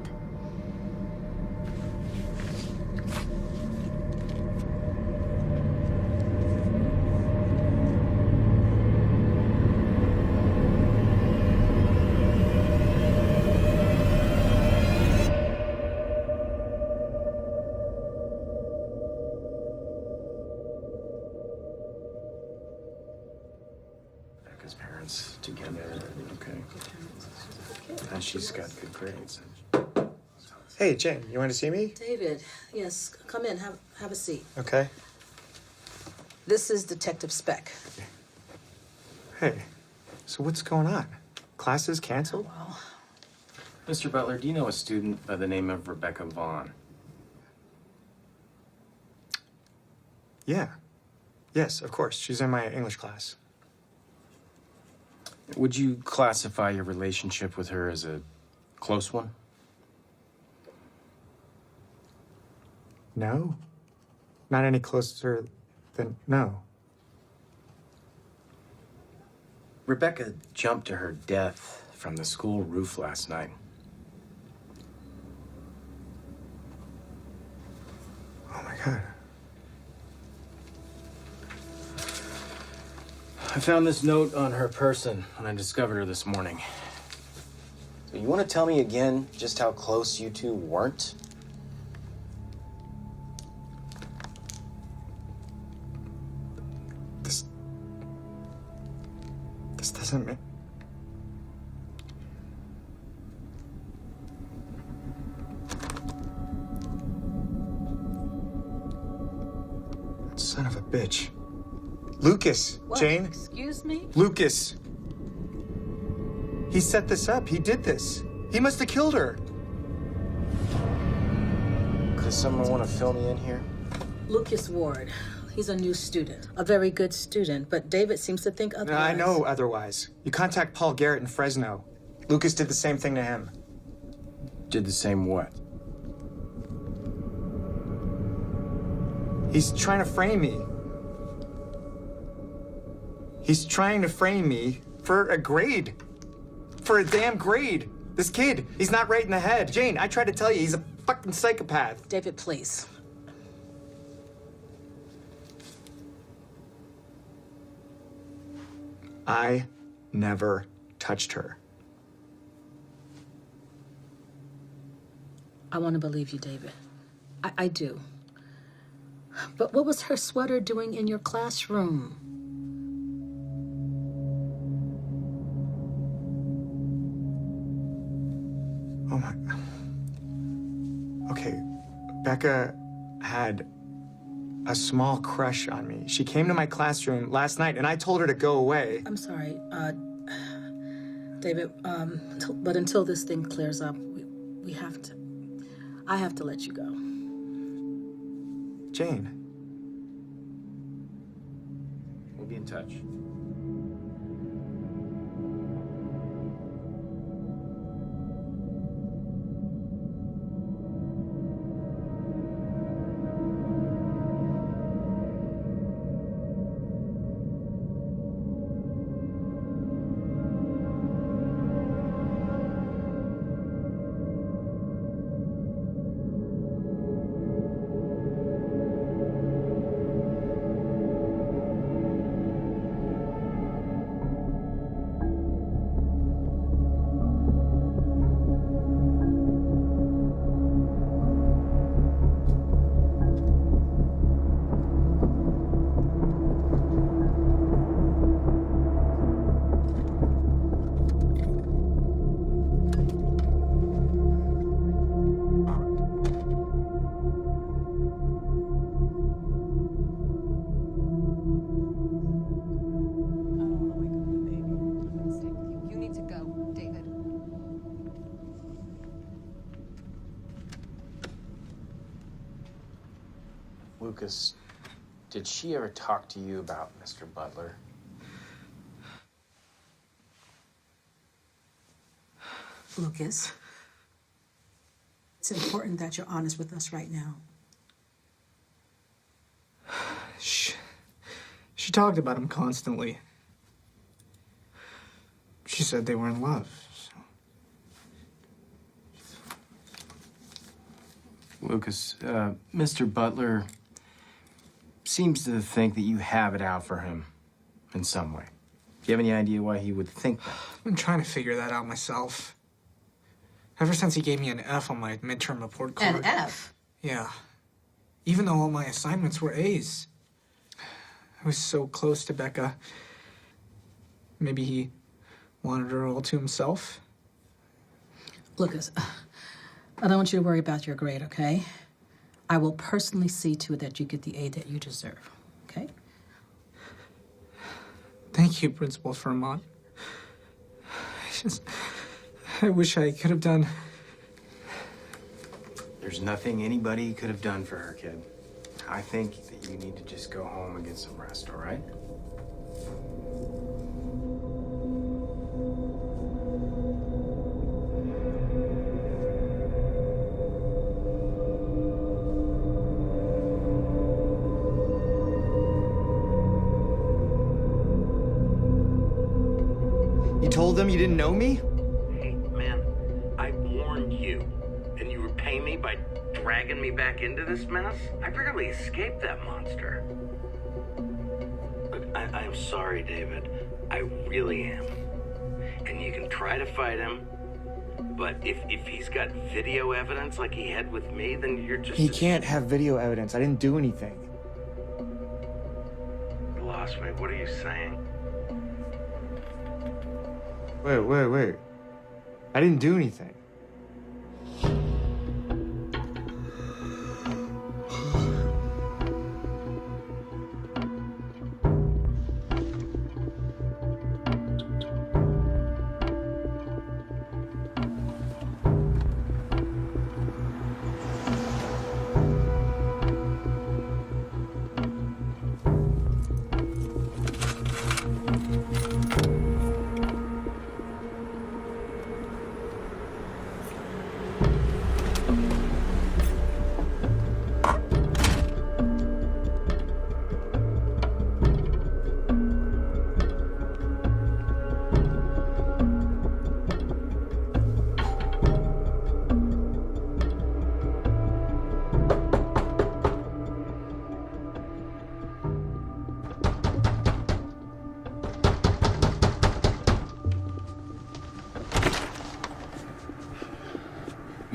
Becca's parents together, okay. And she's got good grades. Hey, Jane, you want to see me? David, yes, come in, have a seat. Okay. This is Detective Speck. Hey, so what's going on? Classes canceled? Well, Mr. Butler, do you know a student by the name of Rebecca Vaughn? Yeah. Yes, of course. She's in my English class. Would you classify your relationship with her as a close one? No. Not any closer than no. Rebecca jumped to her death from the school roof last night. Oh my God. I found this note on her person when I discovered her this morning. So you want to tell me again just how close you two weren't? This doesn't make... Son of a bitch. Lucas, What? Jane. Excuse me? Lucas. He set this up. He did this. He must have killed her. Does someone want to fill me in here? Lucas Ward. He's a new student. A very good student, but David seems to think otherwise. I know otherwise. You contact Paul Garrett in Fresno. Lucas did the same thing to him. Did the same what? He's trying to frame me. He's trying to frame me for a grade. For a damn grade. This kid, he's not right in the head. Jane, I tried to tell you, he's a fucking psychopath. David, please. I never touched her. I want to believe you, David. I do. But what was her sweater doing in your classroom? Oh my... Okay, Becca had a small crush on me. She came to my classroom last night and I told her to go away. I'm sorry, David, but until this thing clears up, we have to... I have to let you go. Jane. We'll be in touch. Lucas, did she ever talk to you about Mr. Butler? Lucas, it's important that you're honest with us right now. She talked about him constantly. She said they were in love. Lucas, Mr. Butler seems to think that you have it out for him in some way. Do you have any idea why he would think that? I've been trying to figure that out myself. Ever since he gave me an F on my midterm report card. An F? Yeah. Even though all my assignments were A's. I was so close to Becca. Maybe he wanted her all to himself. Lucas, I don't want you to worry about your grade, okay? I will personally see to it that you get the A that you deserve, okay? Thank you, Principal Fermont. I wish I could have done. There's nothing anybody could have done for her, kid. I think that you need to just go home and get some rest, all right? You told them you didn't know me? Hey, man, I warned you, and you repay me by dragging me back into this mess? I barely escaped that monster. Look, I'm sorry, David. I really am. And you can try to fight him, but if he's got video evidence like he had with me, then you're just... He can't have video evidence. I didn't do anything. You lost me. What are you saying? Wait. I didn't do anything.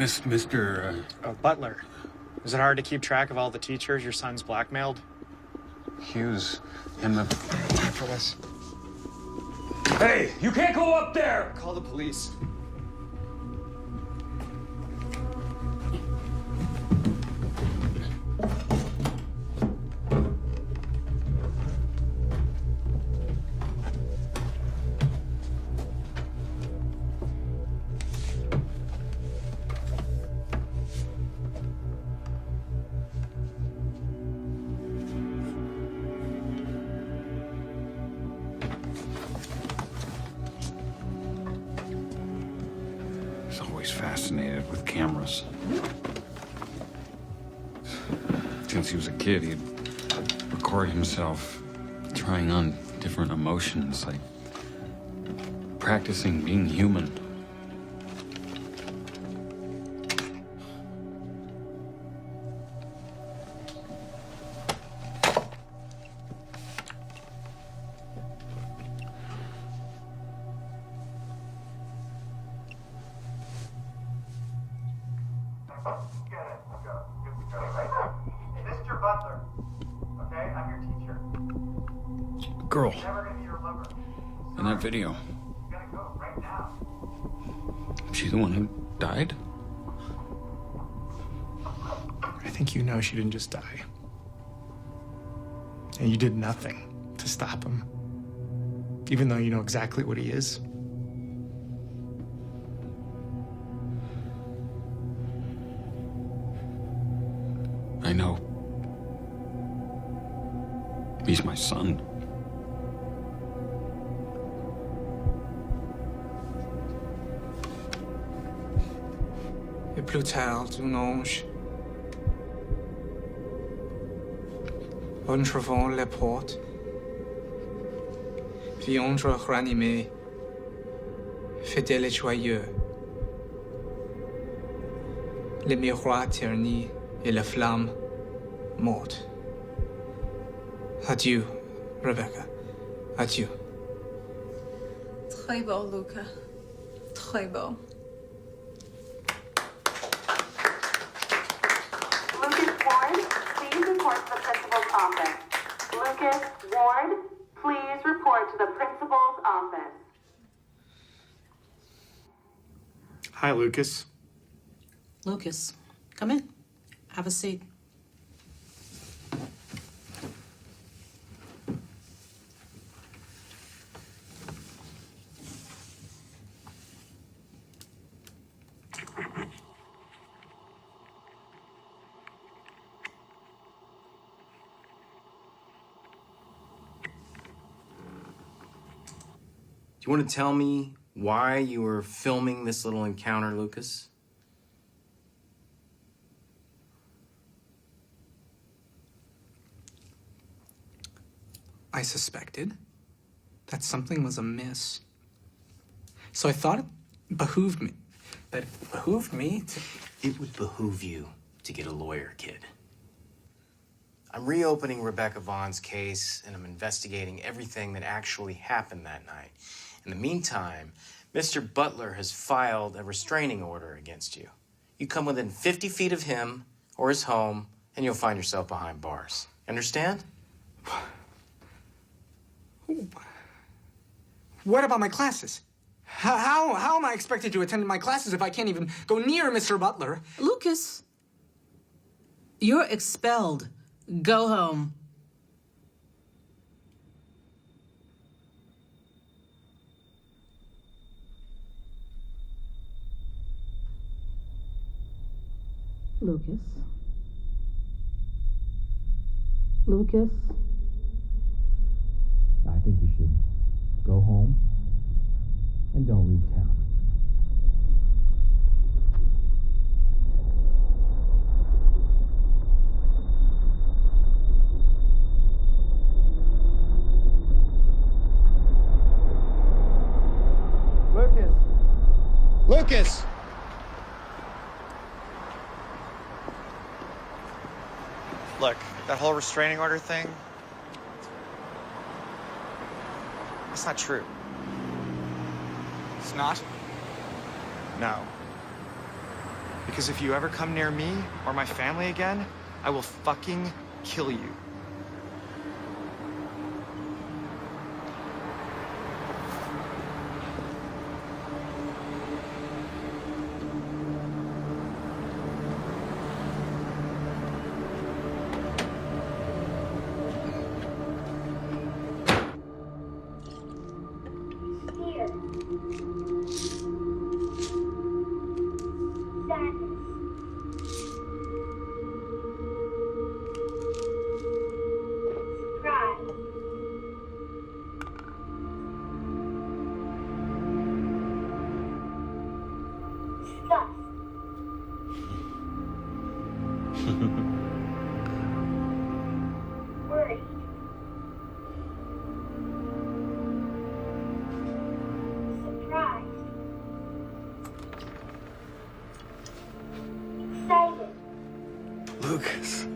Mr. Oh, Butler. Is it hard to keep track of all the teachers your son's blackmailed? Hughes and the... Time for this. Hey, you can't go up there! Call the police. He's always fascinated with cameras. Since he was a kid, he'd record himself trying on different emotions, like practicing being human. Mr. Butler, okay? I'm your teacher. Girl I'm never gonna be your lover. in that video, You gotta go right now. she the one who died? I think you know she didn't just die. And you did nothing to stop him. Even though you know exactly what he is. I know. He's my son. Et plus tard, un ange. Entrevant les portes, vit Andra ranimé, fidèle et joyeux. Les miroirs ternis et la flamme morte. Adieu, Rebecca. Adieu. Très beau, Luca. Très beau. Lucas Ward, please report to the principal's office. Lucas Ward, please report to the principal's office. Hi, Lucas. Lucas, come in. Have a seat. you want to tell me why you were filming this little encounter, Lucas? I suspected that something was amiss. So I thought it behooved me. That it behooved me to... It would behoove you to get a lawyer, kid. I'm reopening Rebecca Vaughn's case, and I'm investigating everything that actually happened that night. In the meantime, Mr. Butler has filed a restraining order against you. You come within 50 feet of him or his home, and you'll find yourself behind bars. Understand? What about my classes? How am I expected to attend my classes if I can't even go near Mr. Butler? Lucas, you're expelled. Go home. Lucas. Lucas. I think you should go home and don't leave town. Lucas! Look, that whole restraining order thing, it's not true. It's not? No. Because if you ever come near me or my family again, I will fucking kill you. Lucas.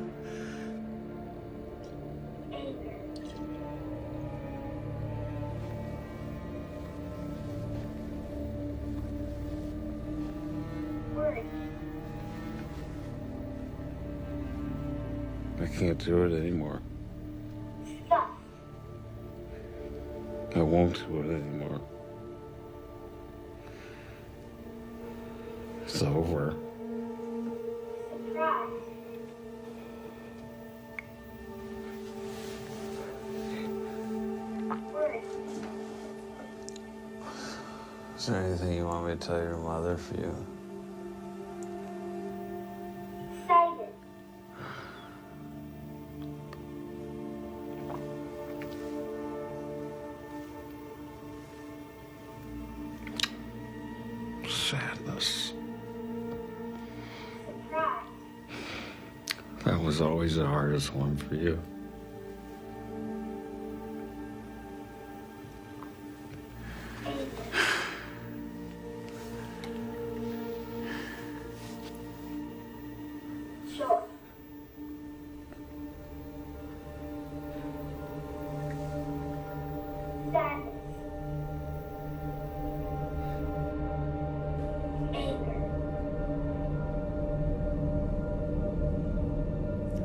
I can't do it anymore. I won't do it anymore. It's over. Is there anything you want me to tell your mother for you? Sadness. That was always the hardest one for you.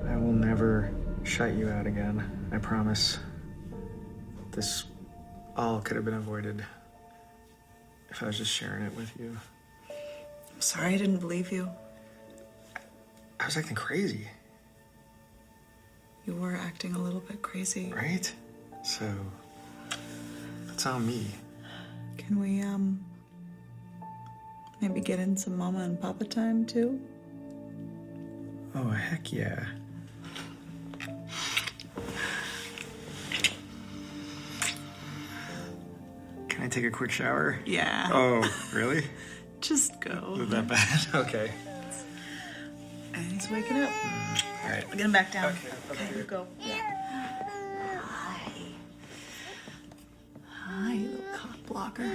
I will never shut you out again, I promise. This all could have been avoided if I was just sharing it with you. I'm sorry I didn't believe you. I was acting crazy, You were acting a little bit crazy. right? So, that's on me. Can we, maybe get in some mama and papa time too? Oh, heck yeah. Can I I take a quick shower? Yeah. Oh, really? Just go. Was that bad? Okay. And he's waking up. All right. Get him back down. Okay, you go. Hi, you little cock blocker.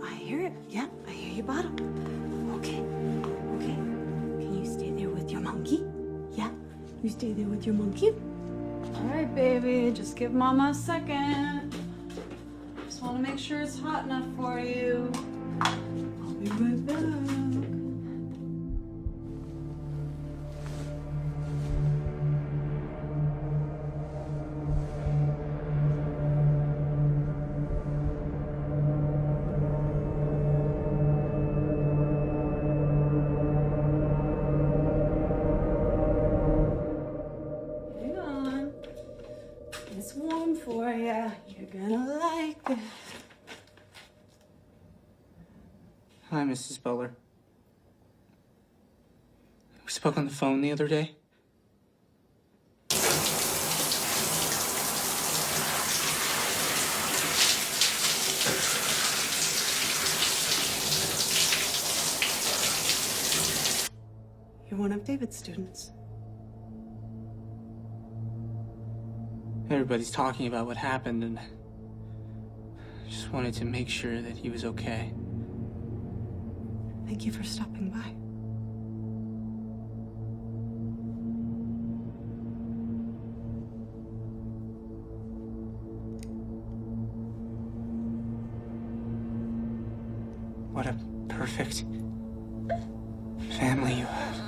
I hear it. Yeah, I hear your bottom. Okay. Okay. Can you stay there with your monkey? Yeah? You stay there with your monkey? All right, baby, just give Mama a second. Just want to make sure it's hot enough for you. I'll be right back. Hang on. It's warm for you. You're gonna like it. Hi, Mrs. Butler. We spoke on the phone the other day. You're one of David's students. Everybody's talking about what happened, and I just wanted to make sure that he was okay. Thank you for stopping by. What a perfect family you have.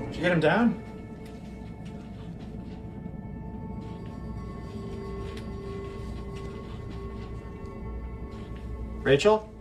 Did you get him down? Rachel?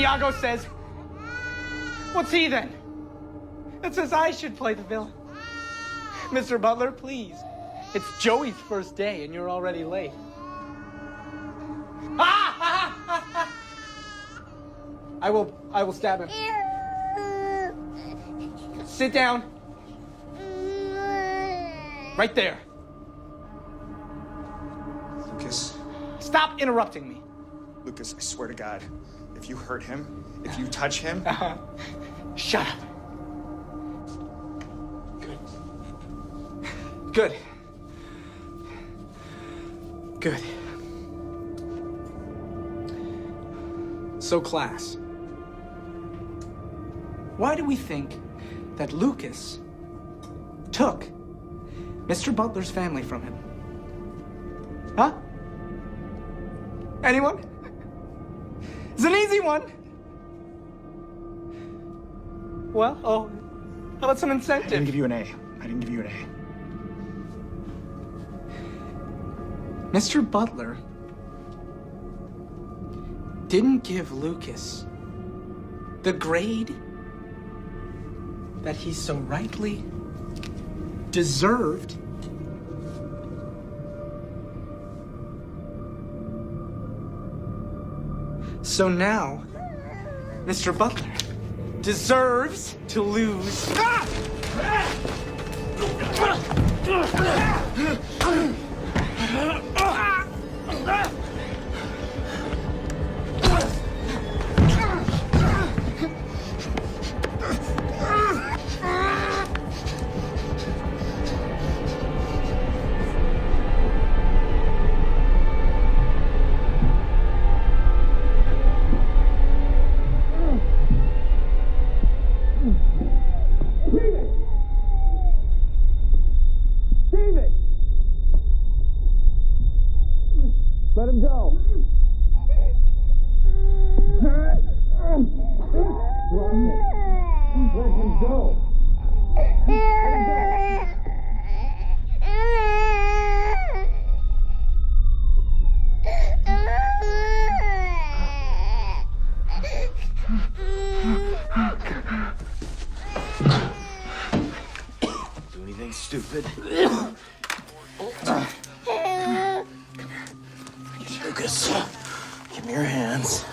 Iago says, what's he then? That says I should play the villain. Mr. Butler, please. It's Joey's first day and you're already late. I will stab him. Sit down. Right there. Lucas. Stop interrupting me. Lucas, I swear to God, if you hurt him, if you touch him... Shut up. Good. Good. So, class, why do we think that Lucas took Mr. Butler's family from him? Huh? Anyone? It's an easy one. Well, how about some incentive? I didn't give you an A. I didn't give you an A. Mr. Butler didn't give Lucas the grade that he so rightly deserved. So now, Mr. Butler deserves to lose. Let him go. Let him go. Do anything stupid. Lucas, give me your hands.